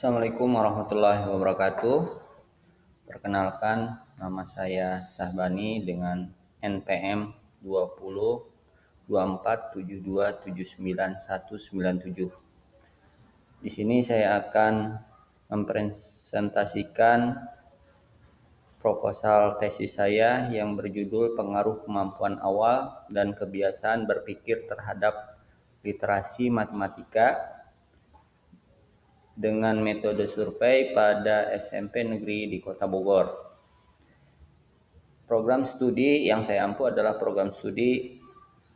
Assalamualaikum warahmatullahi wabarakatuh. Perkenalkan, nama saya Sahbani dengan NPM 20 2472799197. Di sini saya akan mempresentasikan proposal tesis saya yang berjudul Pengaruh Kemampuan Awal dan Kebiasaan Berpikir Terhadap Literasi Matematika dengan metode survei pada SMP negeri di Kota Bogor. Program studi yang saya ampu adalah program studi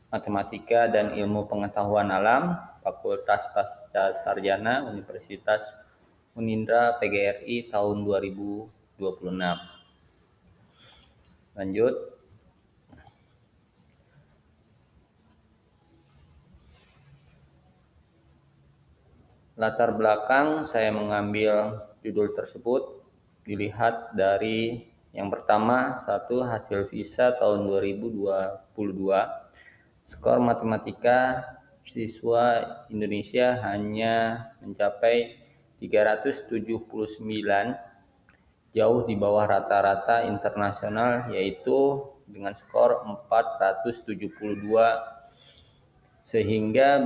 Matematika dan Ilmu Pengetahuan Alam, Fakultas Pascasarjana Universitas Unindra PGRI tahun 2026. Lanjut. Latar belakang saya mengambil judul tersebut dilihat dari yang pertama, hasil visa tahun 2022. Skor matematika siswa Indonesia hanya mencapai 379, jauh di bawah rata-rata internasional yaitu dengan skor 472, sehingga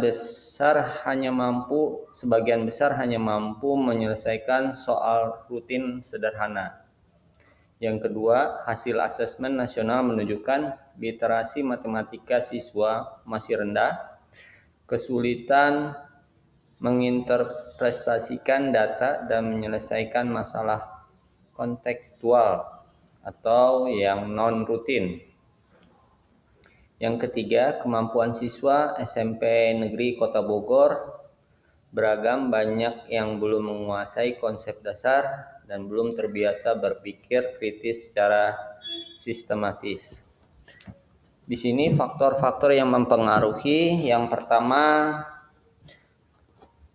sebagian besar hanya mampu menyelesaikan soal rutin sederhana. Yang kedua, hasil asesmen nasional menunjukkan literasi matematika siswa masih rendah, kesulitan menginterpretasikan data dan menyelesaikan masalah kontekstual atau yang non-rutin. Yang ketiga, kemampuan siswa SMP Negeri Kota Bogor beragam, banyak yang belum menguasai konsep dasar dan belum terbiasa berpikir kritis secara sistematis. Di sini faktor-faktor yang mempengaruhi, yang pertama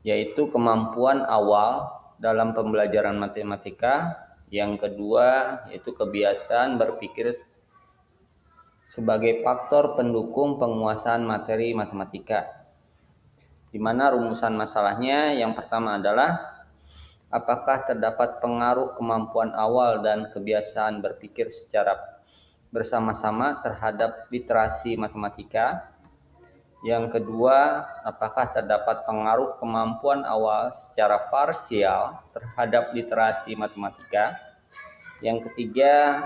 yaitu kemampuan awal dalam pembelajaran matematika, yang kedua yaitu kebiasaan berpikir sebagai faktor pendukung penguasaan materi matematika. Di mana rumusan masalahnya yang pertama adalah apakah terdapat pengaruh kemampuan awal dan kebiasaan berpikir secara bersama-sama terhadap literasi matematika. Yang kedua, apakah terdapat pengaruh kemampuan awal secara parsial terhadap literasi matematika. Yang ketiga,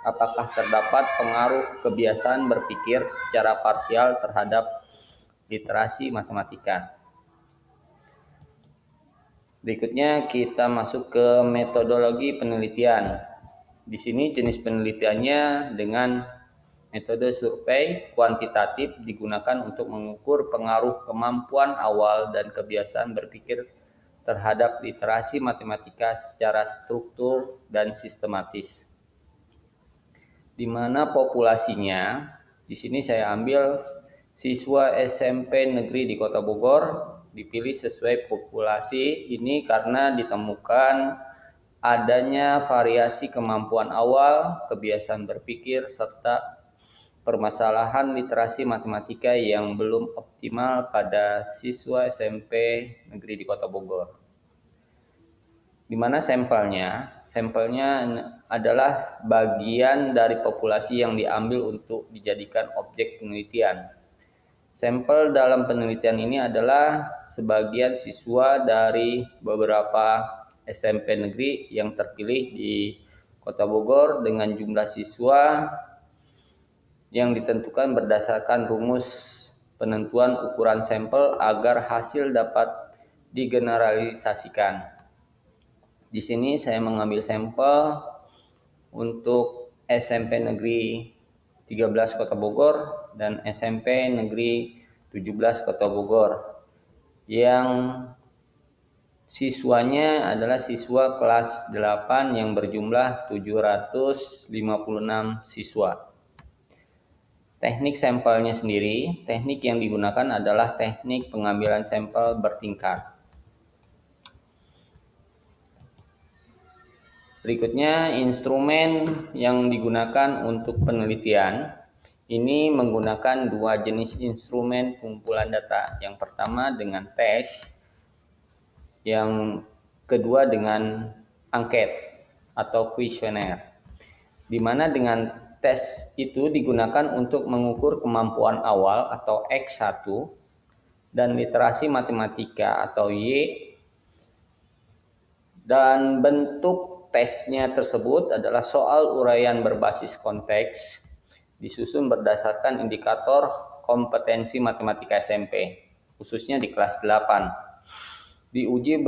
apakah terdapat pengaruh kebiasaan berpikir secara parsial terhadap literasi matematika. Berikutnya kita masuk ke metodologi penelitian. Di sini jenis penelitiannya dengan metode survei kuantitatif digunakan untuk mengukur pengaruh kemampuan awal dan kebiasaan berpikir terhadap literasi matematika secara struktur dan sistematis. Di mana populasinya, di sini saya ambil siswa SMP negeri di Kota Bogor, dipilih sesuai populasi ini karena ditemukan adanya variasi kemampuan awal, kebiasaan berpikir, serta permasalahan literasi matematika yang belum optimal pada siswa SMP negeri di Kota Bogor. Di mana sampelnya adalah bagian dari populasi yang diambil untuk dijadikan objek penelitian. Sampel dalam penelitian ini adalah sebagian siswa dari beberapa SMP negeri yang terpilih di Kota Bogor dengan jumlah siswa yang ditentukan berdasarkan rumus penentuan ukuran sampel agar hasil dapat digeneralisasikan. Di sini saya mengambil sampel untuk SMP Negeri 13 Kota Bogor dan SMP Negeri 17 Kota Bogor, yang siswanya adalah siswa kelas 8 yang berjumlah 756 siswa. Teknik sampelnya sendiri, teknik yang digunakan adalah teknik pengambilan sampel bertingkat. Berikutnya, instrumen yang digunakan untuk penelitian. Ini menggunakan dua jenis instrumen pengumpulan data. Yang pertama dengan tes, yang kedua dengan angket atau kuesioner, di mana dengan tes itu digunakan untuk mengukur kemampuan awal atau X1 dan literasi matematika atau Y, dan bentuk tesnya tersebut adalah soal uraian berbasis konteks disusun berdasarkan indikator kompetensi matematika SMP, khususnya di kelas 8. Diuji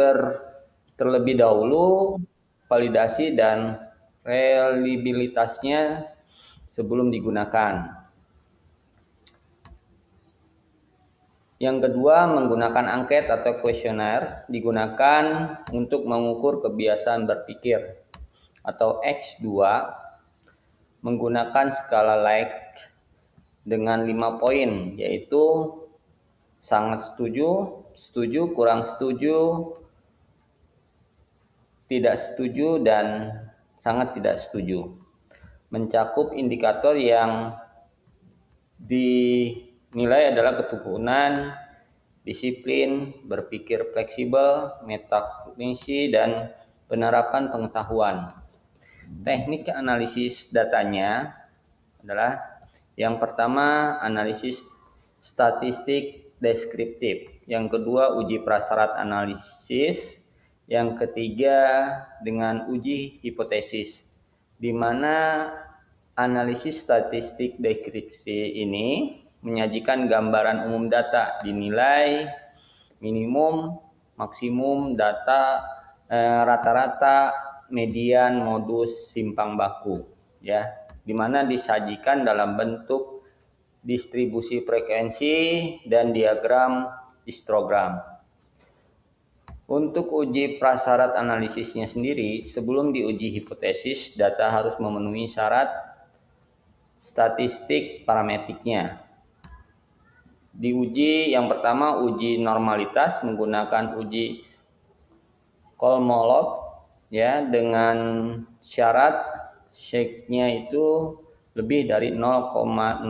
terlebih dahulu validasi dan reliabilitasnya sebelum digunakan. Yang kedua, menggunakan angket atau kuesioner digunakan untuk mengukur kebiasaan berpikir atau X2 menggunakan skala Likert dengan 5 poin, yaitu sangat setuju, setuju, kurang setuju, tidak setuju, dan sangat tidak setuju. Mencakup indikator yang dinilai adalah ketekunian, disiplin, berpikir fleksibel, metakognisi, dan penerapan pengetahuan. Teknik analisis datanya adalah yang pertama analisis statistik deskriptif, yang kedua uji prasyarat analisis, yang ketiga dengan uji hipotesis, di mana analisis statistik deskripsi ini menyajikan gambaran umum data, dinilai minimum, maksimum data, rata-rata, median, modus, simpang baku, ya, di mana disajikan dalam bentuk distribusi frekuensi dan diagram histogram. Untuk uji prasyarat analisisnya sendiri, sebelum diuji hipotesis, data harus memenuhi syarat statistik parametriknya. Diuji yang pertama uji normalitas menggunakan uji Kolmogorov, ya, dengan syarat shake-nya itu lebih dari 0,05.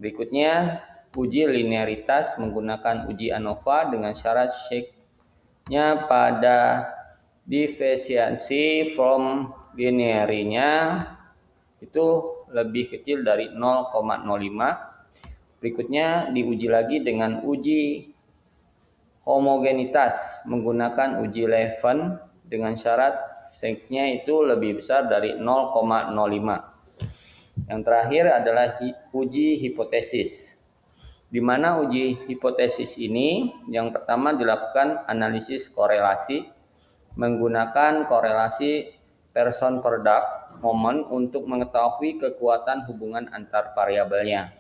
Berikutnya uji linearitas menggunakan uji ANOVA dengan syarat shake-nya pada deviasi from linearnya itu lebih kecil dari 0,05. Berikutnya diuji lagi dengan uji homogenitas menggunakan uji Leven dengan syarat shake-nya itu lebih besar dari 0,05. Yang terakhir adalah uji hipotesis, di mana uji hipotesis ini yang pertama dilakukan analisis korelasi menggunakan korelasi person product moment untuk mengetahui kekuatan hubungan antar variabelnya.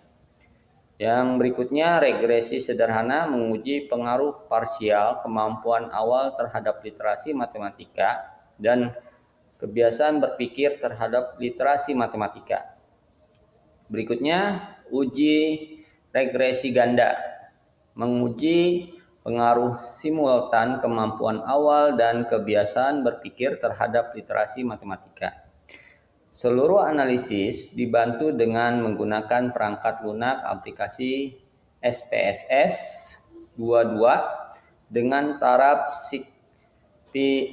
Yang berikutnya regresi sederhana menguji pengaruh parsial kemampuan awal terhadap literasi matematika dan kebiasaan berpikir terhadap literasi matematika. Berikutnya uji regresi ganda menguji pengaruh simultan kemampuan awal dan kebiasaan berpikir terhadap literasi matematika. Seluruh analisis dibantu dengan menggunakan perangkat lunak aplikasi SPSS 22 dengan taraf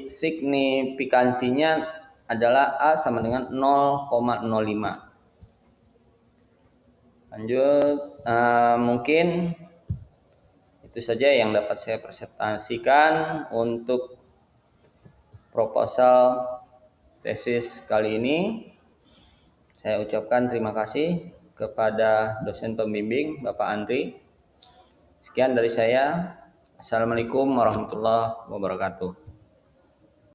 signifikansinya adalah A sama dengan 0,05. Lanjut, mungkin itu saja yang dapat saya presentasikan untuk proposal tesis kali ini. Saya ucapkan terima kasih kepada dosen pembimbing Bapak Andri. Sekian dari saya. Assalamualaikum warahmatullahi wabarakatuh.